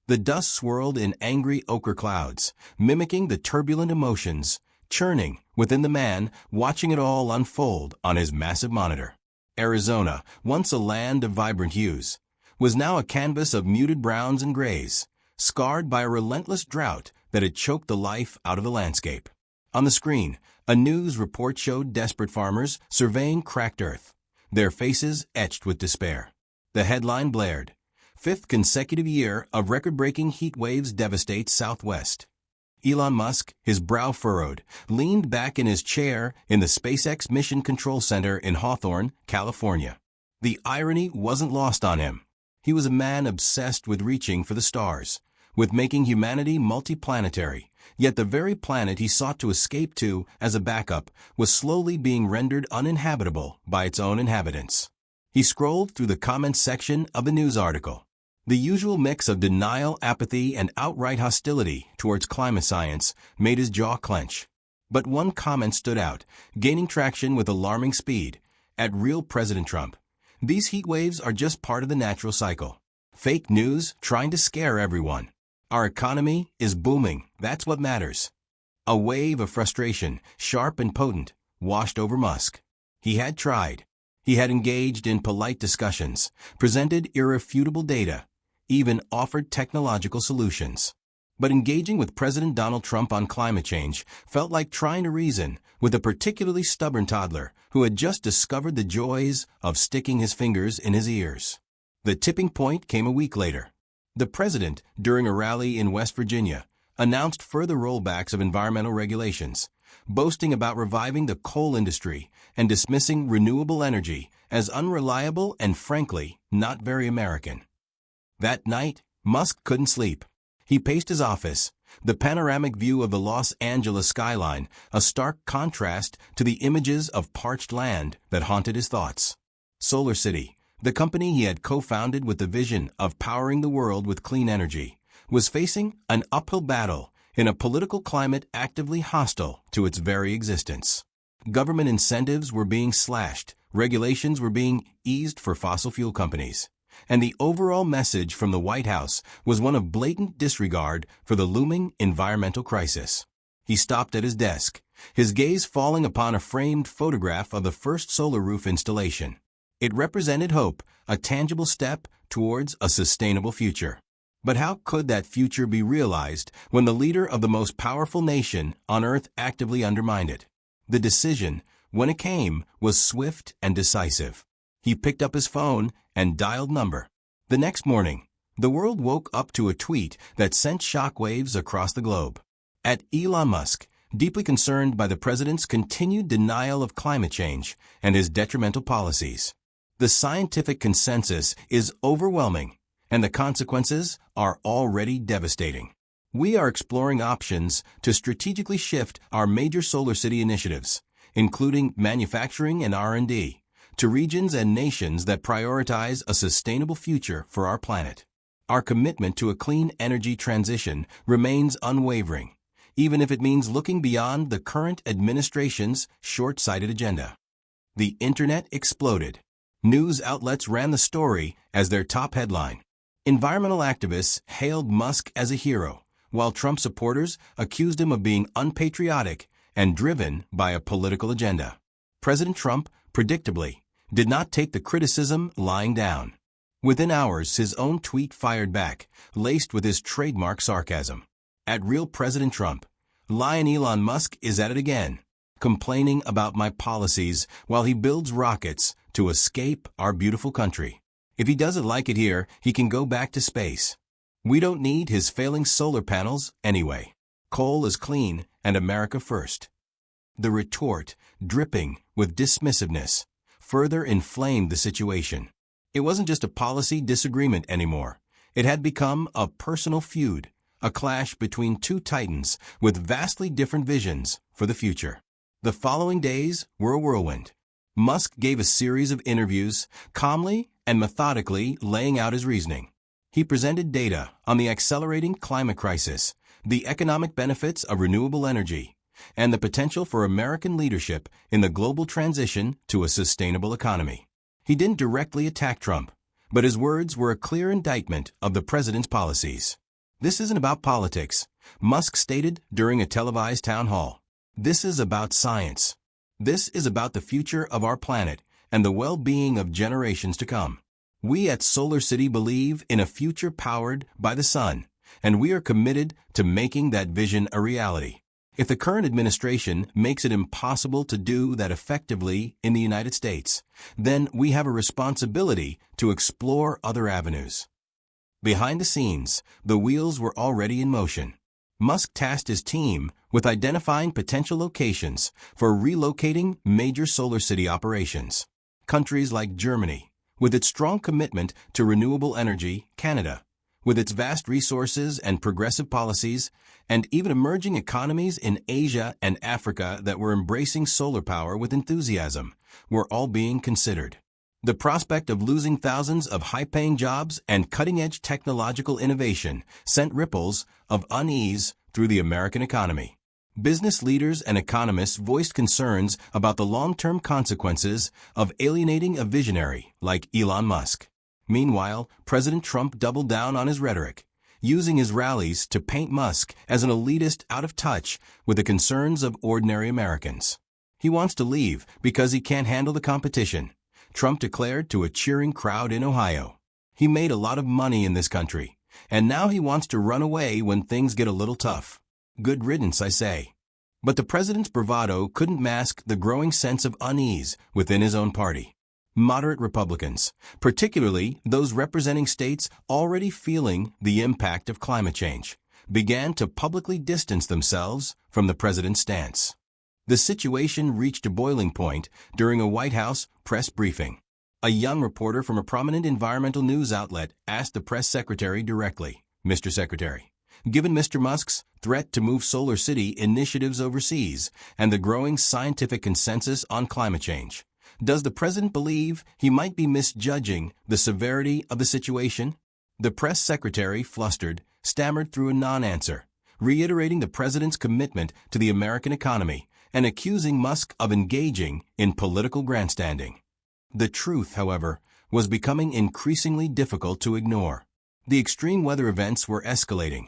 The dust swirled in angry ochre clouds, mimicking the turbulent emotions churning within the man watching it all unfold on his massive monitor. Arizona, once a land of vibrant hues, was now a canvas of muted browns and grays, scarred by a relentless drought that had choked the life out of the landscape. On the screen, a news report showed desperate farmers surveying cracked earth, their faces etched with despair. The headline blared, "Fifth consecutive year of record-breaking heat waves devastate Southwest." Elon Musk, his brow furrowed, leaned back in his chair in the SpaceX Mission Control Center in Hawthorne, California. The irony wasn't lost on him. He was a man obsessed with reaching for the stars, with making humanity multiplanetary, yet the very planet he sought to escape to as a backup was slowly being rendered uninhabitable by its own inhabitants. He scrolled through the comments section of the news article. The usual mix of denial, apathy, and outright hostility towards climate science made his jaw clench. But one comment stood out, gaining traction with alarming speed. At Real President Trump, "These heat waves are just part of the natural cycle. Fake news trying to scare everyone. Our economy is booming, that's what matters." A wave of frustration, sharp and potent, washed over Musk. He had tried. He had engaged in polite discussions, presented irrefutable data, even offered technological solutions. But engaging with President Donald Trump on climate change felt like trying to reason with a particularly stubborn toddler who had just discovered the joys of sticking his fingers in his ears. The tipping point came a week later. The president, during a rally in West Virginia, announced further rollbacks of environmental regulations, boasting about reviving the coal industry and dismissing renewable energy as unreliable and, frankly, not very American. That night, Musk couldn't sleep. He paced his office, the panoramic view of the Los Angeles skyline, a stark contrast to the images of parched land that haunted his thoughts. Solar City, the company he had co-founded with the vision of powering the world with clean energy, was facing an uphill battle in a political climate actively hostile to its very existence. Government incentives were being slashed, regulations were being eased for fossil fuel companies, and the overall message from the White House was one of blatant disregard for the looming environmental crisis. He stopped at his desk, his gaze falling upon a framed photograph of the first solar roof installation. It represented hope, a tangible step towards a sustainable future. But how could that future be realized when the leader of the most powerful nation on earth actively undermined it? The decision, when it came, was swift and decisive. He picked up his phone and dialed number. The next morning, the world woke up to a tweet that sent shockwaves across the globe. At Elon Musk, deeply concerned by the president's continued denial of climate change and his detrimental policies. The scientific consensus is overwhelming, and the consequences are already devastating. We are exploring options to strategically shift our major solar city initiatives, including manufacturing and R&D, to regions and nations that prioritize a sustainable future for our planet. Our commitment to a clean energy transition remains unwavering, even if it means looking beyond the current administration's short-sighted agenda. The internet exploded. News outlets ran the story as their top headline. Environmental activists hailed Musk as a hero, while Trump supporters accused him of being unpatriotic and driven by a political agenda. President Trump, predictably, did not take the criticism lying down. Within hours, his own tweet fired back, laced with his trademark sarcasm. At Real President Trump, Lion Elon Musk is at it again, complaining about my policies while he builds rockets to escape our beautiful country. If he doesn't like it here, he can go back to space. We don't need his failing solar panels anyway. Coal is clean and America first. The retort, dripping with dismissiveness, further inflamed the situation. It wasn't just a policy disagreement anymore. It had become a personal feud, a clash between two titans with vastly different visions for the future. The following days were a whirlwind. Musk gave a series of interviews, calmly and methodically laying out his reasoning. He presented data on the accelerating climate crisis, the economic benefits of renewable energy, and the potential for American leadership in the global transition to a sustainable economy. He didn't directly attack Trump, but his words were a clear indictment of the president's policies. This isn't about politics, Musk stated during a televised town hall. This is about science. This is about the future of our planet and the well-being of generations to come. We at Solar City believe in a future powered by the sun, and we are committed to making that vision a reality. If the current administration makes it impossible to do that effectively in the United States, then we have a responsibility to explore other avenues. Behind the scenes, the wheels were already in motion. Musk tasked his team with identifying potential locations for relocating major Solar City operations. Countries like Germany, with its strong commitment to renewable energy, Canada, with its vast resources and progressive policies, and even emerging economies in Asia and Africa that were embracing solar power with enthusiasm, were all being considered. The prospect of losing thousands of high-paying jobs and cutting-edge technological innovation sent ripples of unease through the American economy. Business leaders and economists voiced concerns about the long-term consequences of alienating a visionary like Elon Musk. Meanwhile, President Trump doubled down on his rhetoric, using his rallies to paint Musk as an elitist out of touch with the concerns of ordinary Americans. He wants to leave because he can't handle the competition, Trump declared to a cheering crowd in Ohio. He made a lot of money in this country, and now he wants to run away when things get a little tough. Good riddance, I say. But the president's bravado couldn't mask the growing sense of unease within his own party. Moderate Republicans, particularly those representing states already feeling the impact of climate change, began to publicly distance themselves from the president's stance. The situation reached a boiling point during a White House press briefing. A young reporter from a prominent environmental news outlet asked the press secretary directly, "Mr. Secretary, given Mr. Musk's threat to move Solar City initiatives overseas and the growing scientific consensus on climate change, does the president believe he might be misjudging the severity of the situation?" The press secretary, flustered, stammered through a non-answer, reiterating the president's commitment to the American economy and accusing Musk of engaging in political grandstanding. The truth, however, was becoming increasingly difficult to ignore. The extreme weather events were escalating.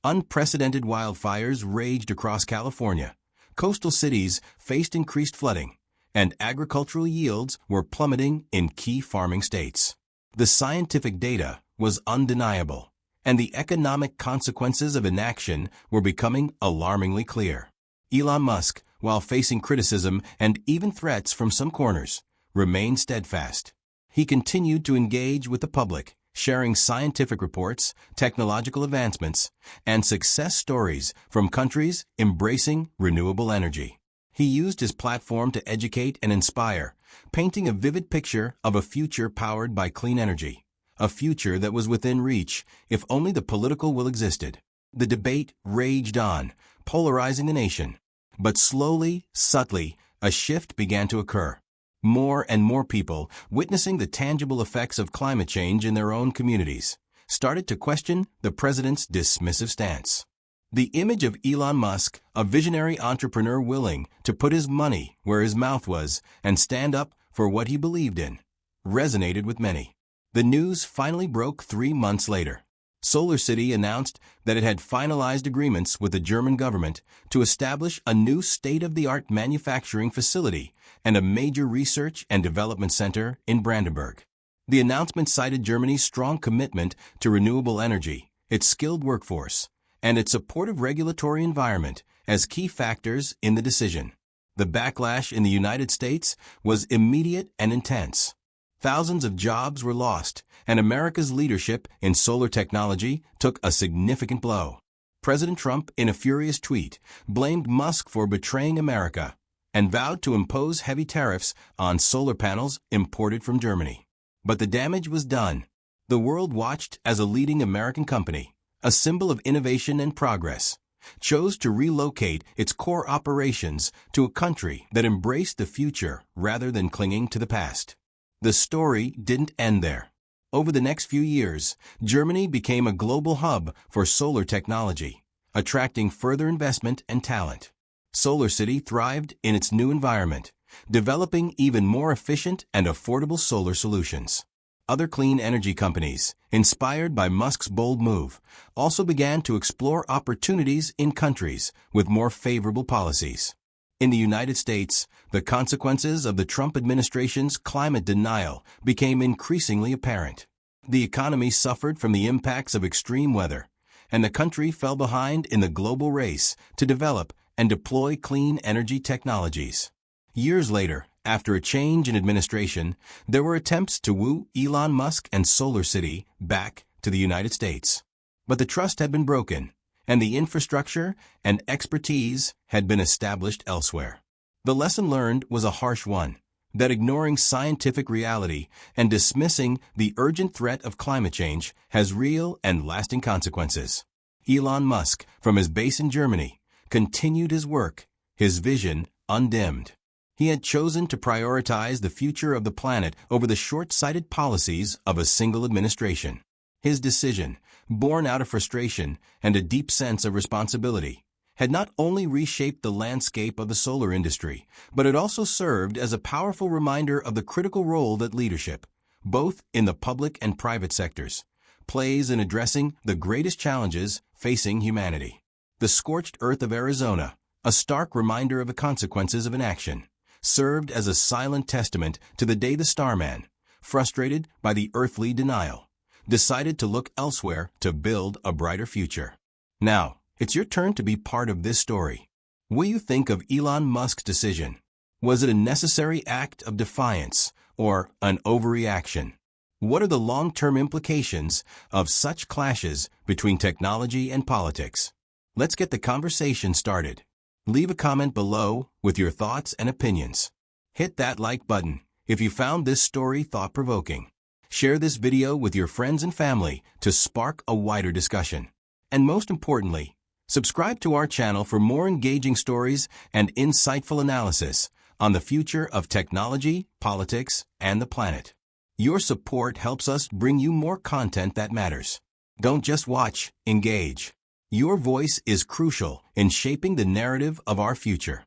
Unprecedented wildfires raged across California. Coastal cities faced increased flooding, and agricultural yields were plummeting in key farming states. The scientific data was undeniable, and the economic consequences of inaction were becoming alarmingly clear. Elon Musk, while facing criticism and even threats from some corners, remained steadfast. He continued to engage with the public, sharing scientific reports, technological advancements, and success stories from countries embracing renewable energy. He used his platform to educate and inspire, painting a vivid picture of a future powered by clean energy, a future that was within reach if only the political will existed. The debate raged on, polarizing the nation. But slowly, subtly, a shift began to occur. More and more people, witnessing the tangible effects of climate change in their own communities, started to question the president's dismissive stance. The image of Elon Musk, a visionary entrepreneur willing to put his money where his mouth was and stand up for what he believed in, resonated with many. The news finally broke 3 months later. Solar City announced that it had finalized agreements with the German government to establish a new state-of-the-art manufacturing facility and a major research and development center in Brandenburg. The announcement cited Germany's strong commitment to renewable energy, its skilled workforce, and its supportive regulatory environment as key factors in the decision. The backlash in the United States was immediate and intense. Thousands of jobs were lost, and America's leadership in solar technology took a significant blow. President Trump, in a furious tweet, blamed Musk for betraying America and vowed to impose heavy tariffs on solar panels imported from Germany. But the damage was done. The world watched as a leading American company, a symbol of innovation and progress, chose to relocate its core operations to a country that embraced the future rather than clinging to the past. The story didn't end there. Over the next few years, Germany became a global hub for solar technology, attracting further investment and talent. Solar City thrived in its new environment, developing even more efficient and affordable solar solutions. Other clean energy companies, inspired by Musk's bold move, also began to explore opportunities in countries with more favorable policies. In the United States, the consequences of the Trump administration's climate denial became increasingly apparent. The economy suffered from the impacts of extreme weather, and the country fell behind in the global race to develop and deploy clean energy technologies. Years later, after a change in administration, there were attempts to woo Elon Musk and SolarCity back to the United States. But the trust had been broken, and the infrastructure and expertise had been established elsewhere. The lesson learned was a harsh one, that ignoring scientific reality and dismissing the urgent threat of climate change has real and lasting consequences. Elon Musk, from his base in Germany, continued his work, his vision undimmed. He had chosen to prioritize the future of the planet over the short-sighted policies of a single administration. His decision, born out of frustration and a deep sense of responsibility, had not only reshaped the landscape of the solar industry, but it also served as a powerful reminder of the critical role that leadership, both in the public and private sectors, plays in addressing the greatest challenges facing humanity. The scorched earth of Arizona, a stark reminder of the consequences of inaction, served as a silent testament to the day the Starman, frustrated by the earthly denial, decided to look elsewhere to build a brighter future. Now, it's your turn to be part of this story. What do you think of Elon Musk's decision? Was it a necessary act of defiance or an overreaction? What are the long-term implications of such clashes between technology and politics? Let's get the conversation started. Leave a comment below with your thoughts and opinions. Hit that like button if you found this story thought-provoking. Share this video with your friends and family to spark a wider discussion. And most importantly, subscribe to our channel for more engaging stories and insightful analysis on the future of technology, politics, and the planet. Your support helps us bring you more content that matters. Don't just watch, engage. Your voice is crucial in shaping the narrative of our future.